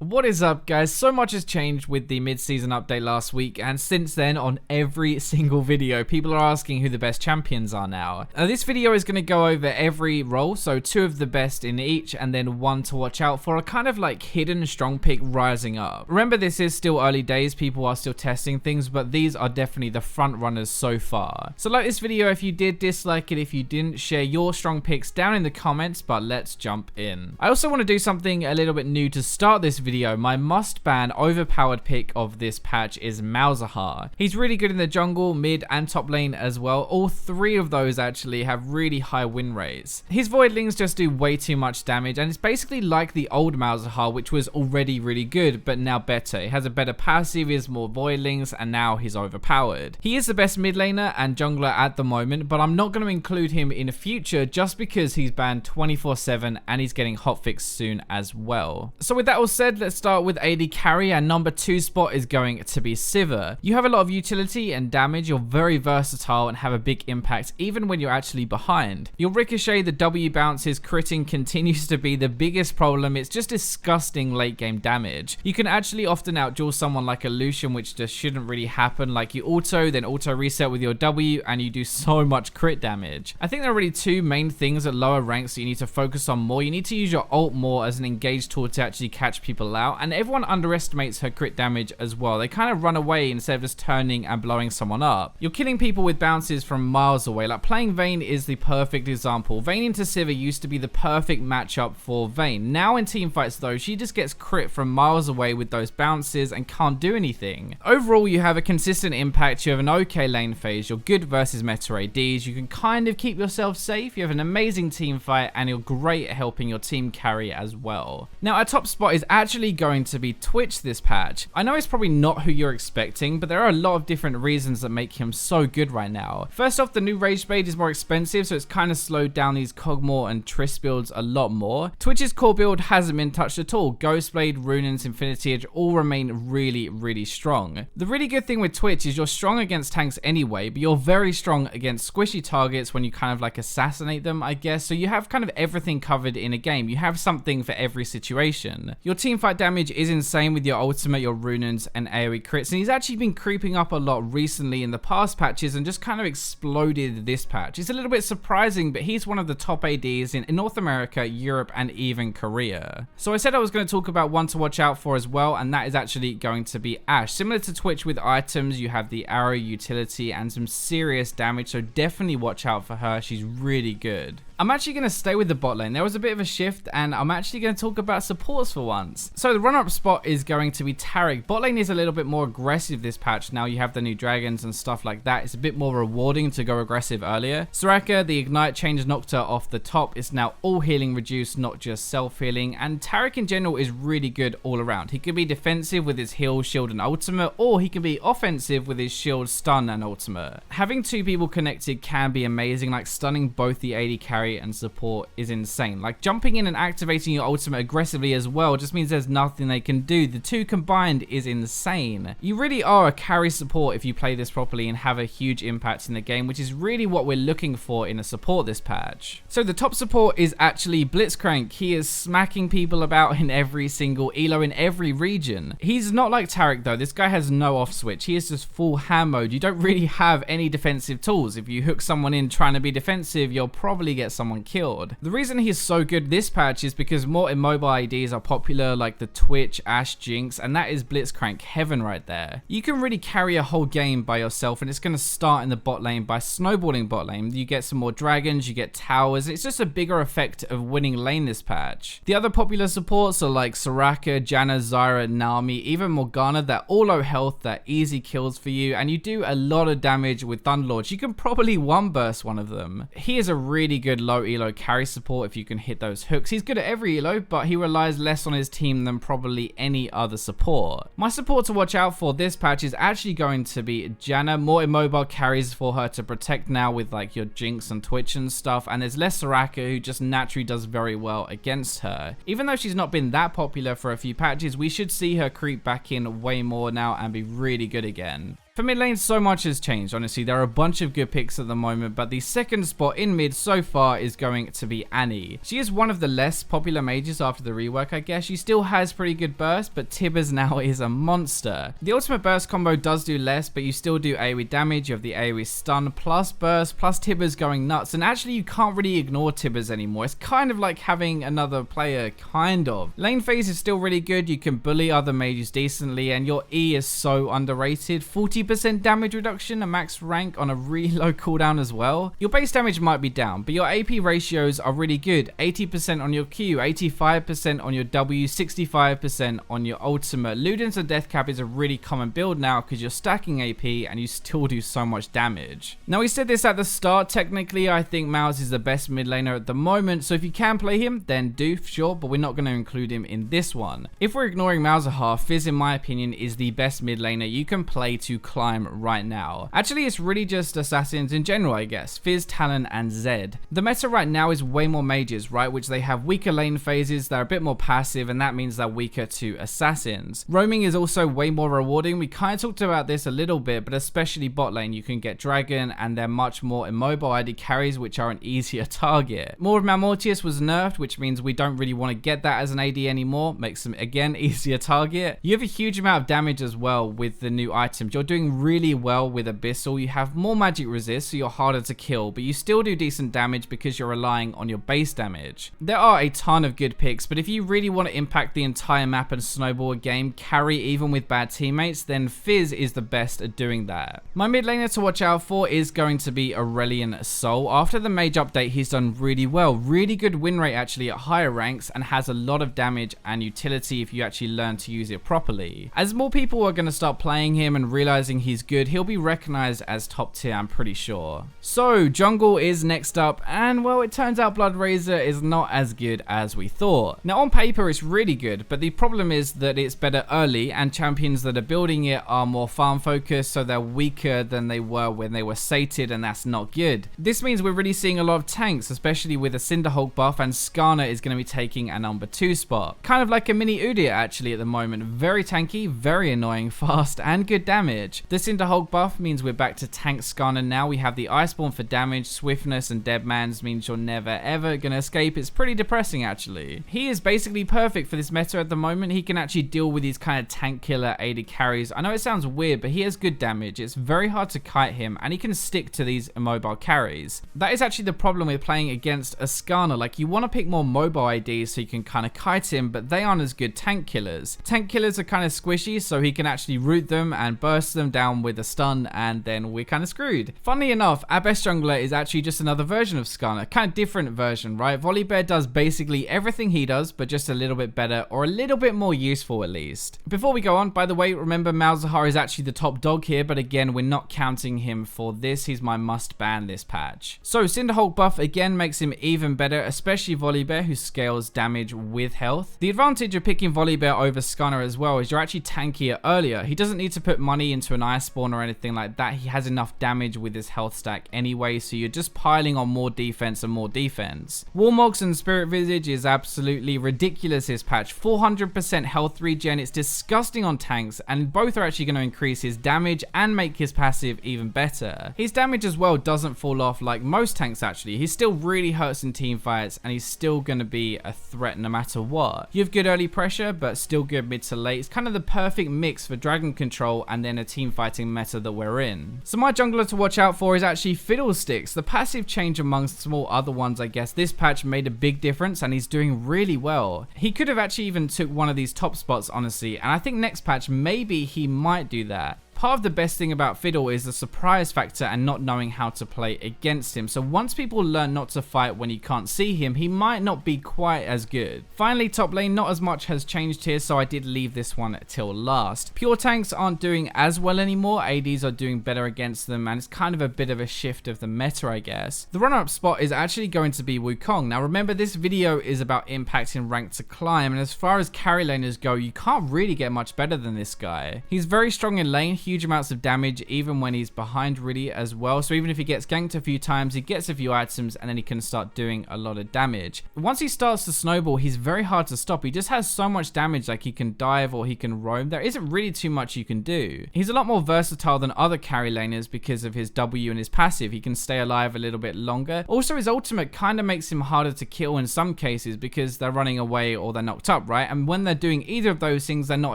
What is up, guys? So much has changed with the mid-season update last week, and since then on every single video people are asking who the best champions are now. This video is going to go over every role, so 2 of the best in each and then 1 to watch out for, a kind of like hidden strong pick rising up. Remember, this is still early days, people are still testing things, but these are definitely the front runners so far. So like this video if you did, dislike it if you didn't, share your strong picks down in the comments, but let's jump in. I also want to do something a little bit new to start this video. My must ban overpowered pick of this patch is Malzahar. He's really good in the jungle, mid and top lane as well. All 3 of those actually have really high win rates. His voidlings just do way too much damage, and it's basically like the old Malzahar, which was already really good but now better. He has a better passive, he has more voidlings, and now he's overpowered. He is the best mid laner and jungler at the moment, but I'm not going to include him in the future just because he's banned 24/7 and he's getting hotfixed soon as well. So with that all said, let's start with AD carry, and number 2 spot is going to be Sivir. You have a lot of utility and damage, you're very versatile and have a big impact even when you're actually behind. Your ricochet, the W bounces, critting continues to be the biggest problem. It's just disgusting late game damage. You can actually often outduel someone like a Lucian, which just shouldn't really happen. Like you auto, then auto reset with your W and you do so much crit damage. I think there are really 2 main things at lower ranks that you need to focus on more. You need to use your ult more as an engaged tool to actually catch people out, and everyone underestimates her crit damage as well. They kind of run away instead of just turning and blowing someone up. You're killing people with bounces from miles away. Like playing Vayne is the perfect example. Vayne into Sivir used to be the perfect matchup for Vayne. Now in teamfights though, she just gets crit from miles away with those bounces and can't do anything. Overall, you have a consistent impact, you have an okay lane phase, you're good versus meta ADs, you can kind of keep yourself safe, you have an amazing team fight, and you're great at helping your team carry as well. Now our top spot is actually going to be Twitch this patch. I know it's probably not who you're expecting, but there are a lot of different reasons that make him so good right now. First off, the new Rage Blade is more expensive, so it's kind of slowed down these kog'maw and Triss builds a lot more. Twitch's core build hasn't been touched at all. Ghostblade, Runins, Infinity Edge all remain really strong. The really good thing with Twitch is you're strong against tanks anyway, but you're very strong against squishy targets when you kind of like assassinate them, I guess. So you have kind of everything covered in a game. You have something for every situation. Your teamfight damage is insane with your ultimate, your Runins, and AoE crits, and he's actually been creeping up a lot recently in the past patches and just kind of exploded this patch. It's a little bit surprising, but he's one of the top ADs in North America, Europe, and even Korea. So I said I was going to talk about 1 to watch out for as well, and that is actually going to be Ashe. Similar to Twitch with items, you have the arrow utility and some serious damage, so definitely watch out for her. She's really good. I'm actually going to stay with the bot lane. There was a bit of a shift, and I'm actually going to talk about supports for once. So the runner-up spot is going to be Taric. Bot lane is a little bit more aggressive this patch. Now you have the new dragons and stuff like that. It's a bit more rewarding to go aggressive earlier. Soraka, the ignite change knocked her off the top. It's now all healing reduced, not just self-healing. And Taric in general is really good all around. He can be defensive with his heal, shield, and ultimate, or he can be offensive with his shield, stun, and ultimate. Having 2 people connected can be amazing. Like stunning both the AD carry and support is insane. Like jumping in and activating your ultimate aggressively as well just means there's nothing they can do. The 2 combined is insane. You really are a carry support if you play this properly and have a huge impact in the game, which is really what we're looking for in a support this patch. So the top support is actually Blitzcrank. He is smacking people about in every single elo in every region. He's not like Taric though. This guy has no off switch. He is just full ham mode. You don't really have any defensive tools. If you hook someone in trying to be defensive, you'll probably get someone killed. The reason he's so good this patch is because more immobile IDs are popular, like the Twitch, Ashe, Jinx, and that is Blitzcrank heaven right there. You can really carry a whole game by yourself, and it's going to start in the bot lane by snowballing bot lane. You get some more dragons, you get towers. It's just a bigger effect of winning lane this patch. The other popular supports are like Soraka, Janna, Zyra, Nami, even Morgana. They're all low health, they're easy kills for you, and you do a lot of damage with Thunderlords. You can probably one burst one of them. He is a really good low elo carry support if you can hit those hooks. He's good at every elo, but he relies less on his team than probably any other support. My support to watch out for this patch is actually going to be Janna. More immobile carries for her to protect now with like your Jinx and Twitch and stuff, and there's less Soraka, who just naturally does very well against her. Even though she's not been that popular for a few patches, we should see her creep back in way more now and be really good again. For mid lane, so much has changed, honestly. There are a bunch of good picks at the moment, but the second spot in mid so far is going to be Annie. She is one of the less popular mages after the rework, I guess. She still has pretty good burst, but Tibbers now is a monster. The ultimate burst combo does do less, but you still do AoE damage. You have the AoE stun plus burst plus Tibbers going nuts, and actually you can't really ignore Tibbers anymore. It's kind of like having another player, kind of. Lane phase is still really good. You can bully other mages decently, and your E is so underrated. 40% damage reduction, a max rank on a really low cooldown as well. Your base damage might be down, but your AP ratios are really good. 80% on your Q, 85% on your W, 65% on your ultimate. Ludens and Death Cap is a really common build now because you're stacking AP and you still do so much damage. Now, we said this at the start. Technically, I think Mouse is the best mid laner at the moment, so if you can play him, then do, sure, but we're not going to include him in this one. If we're ignoring Malzahar, Fizz, in my opinion, is the best mid laner you can play to climb right now. Actually, it's really just assassins in general, I guess. Fizz, Talon, and Zed. The meta right now is way more mages, right, which they have weaker lane phases, they're a bit more passive, and that means they're weaker to assassins. Roaming is also way more rewarding. We kind of talked about this a little bit, but especially bot lane, you can get Dragon, and they're much more immobile AD carries, which are an easier target. More of Malmortius was nerfed, which means we don't really want to get that as an AD anymore. Makes them, again, easier target. You have a huge amount of damage as well with the new items. You're doing really well with Abyssal. You have more magic resist, so you're harder to kill, but you still do decent damage because you're relying on your base damage. There are a ton of good picks, but if you really want to impact the entire map and snowball a game, carry even with bad teammates, then Fizz is the best at doing that. My mid laner to watch out for is going to be Aurelion Sol. After the mage update, he's done really well. Really good win rate actually at higher ranks, and has a lot of damage and utility if you actually learn to use it properly. As more people are going to start playing him and realizing he's good, he'll be recognized as top tier, I'm pretty sure. So jungle is next up, and well, it turns out Blood Razor is not as good as we thought. Now, on paper it's really good, but the problem is that it's better early, and champions that are building it are more farm focused, so they're weaker than they were when they were sated, and that's not good. This means we're really seeing a lot of tanks, especially with a Cinderhulk buff, and Skarner is going to be taking a number 2 spot. Kind of like a mini Udyr actually at the moment. Very tanky, very annoying, fast, and good damage. The Cinderhulk buff means we're back to tank Skarner now. We have the Iceborne for damage, swiftness, and Deadman's means you're never ever going to escape. It's pretty depressing actually. He is basically perfect for this meta at the moment. He can actually deal with these kind of tank killer AD carries. I know it sounds weird, but he has good damage. It's very hard to kite him, and he can stick to these immobile carries. That is actually the problem with playing against a Skarner. Like, you want to pick more mobile ADs so you can kind of kite him, but they aren't as good tank killers. Tank killers are kind of squishy, so he can actually root them and burst them down with a stun, and then we're kind of screwed. Funnily enough, our best jungler is actually just another version of Skarner. Kind of different version, right? Volibear does basically everything he does, but just a little bit better, or a little bit more useful at least. Before we go on, by the way, remember Malzahar is actually the top dog here, but again, we're not counting him for this. He's my must ban this patch. So Cinderhulk buff again makes him even better, especially Volibear, who scales damage with health. The advantage of picking Volibear over Skarner as well is you're actually tankier earlier. He doesn't need to put money into an Iceborne or anything like that. He has enough damage with his health stack anyway, so you're just piling on more defense and more defense. Warmogs and Spirit Visage is absolutely ridiculous this patch. 400% health regen. It's disgusting on tanks, and both are actually going to increase his damage and make his passive even better. His damage as well doesn't fall off like most tanks actually. He still really hurts in team fights, and he's still going to be a threat no matter what. You have good early pressure, but still good mid to late. It's kind of the perfect mix for dragon control and then a team fighting meta that we're in. So my jungler to watch out for is actually Fiddlesticks. The passive change amongst small other ones, I guess, this patch made a big difference, and he's doing really well. He could have actually even took one of these top spots, honestly, and I think next patch maybe he might do that. Part of the best thing about Fiddle is the surprise factor and not knowing how to play against him. So once people learn not to fight when you can't see him, he might not be quite as good. Finally, top lane, not as much has changed here, so I did leave this one till last. Pure tanks aren't doing as well anymore. ADs are doing better against them, and it's kind of a bit of a shift of the meta, I guess. The runner-up spot is actually going to be Wukong. Now remember, this video is about impacting rank to climb, and as far as carry laners go, you can't really get much better than this guy. He's very strong in lane, huge amounts of damage even when he's behind really as well. So even if he gets ganked a few times, he gets a few items and then he can start doing a lot of damage. Once he starts to snowball, he's very hard to stop. He just has so much damage, like he can dive or he can roam. There isn't really too much you can do. He's a lot more versatile than other carry laners because of his W and his passive. He can stay alive a little bit longer. Also, his ultimate kind of makes him harder to kill in some cases because they're running away or they're knocked up, right? And when they're doing either of those things, they're not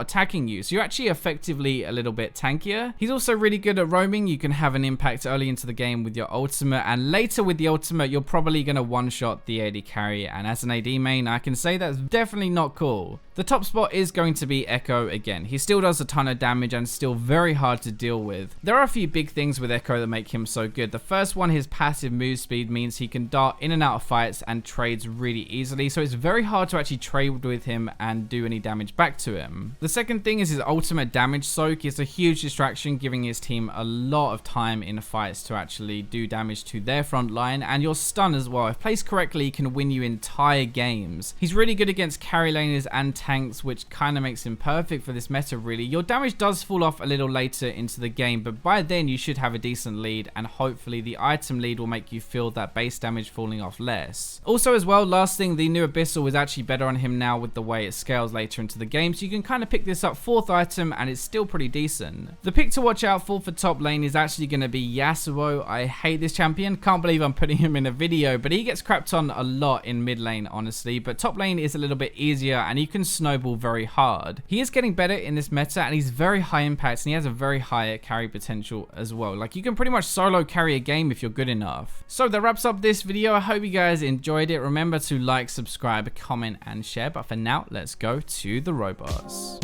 attacking you. So you're actually effectively a little bit tankier. He's also really good at roaming. You can have an impact early into the game with your ultimate, and later with the ultimate, you're probably going to one-shot the AD carry. And as an AD main, I can say that's definitely not cool. The top spot is going to be Echo again. He still does a ton of damage and still very hard to deal with. There are a few big things with Echo that make him so good. The first one, his passive move speed means he can dart in and out of fights and trades really easily, so it's very hard to actually trade with him and do any damage back to him. The second thing is his ultimate damage soak is a huge distraction, giving his team a lot of time in fights to actually do damage to their front line, and your stun as well. If placed correctly, he can win you entire games. He's really good against carry laners and tanks, which kind of makes him perfect for this meta really. Your damage does fall off a little later into the game, but by then you should have a decent lead, and hopefully the item lead will make you feel that base damage falling off less. Also as well, last thing, the new Abyssal is actually better on him now with the way it scales later into the game, so you can kind of pick this up 4th item and it's still pretty decent. The pick to watch out for top lane is actually going to be Yasuo. I hate this champion, can't believe I'm putting him in a video, but he gets crapped on a lot in mid lane honestly, but top lane is a little bit easier and you can snowball very hard. He is getting better in this meta and he's very high impact and he has a very high carry potential as well. Like you can pretty much solo carry a game if you're good enough. So that wraps up this video. I hope you guys enjoyed it. Remember to like, subscribe, comment and share, but for now let's go to the robots.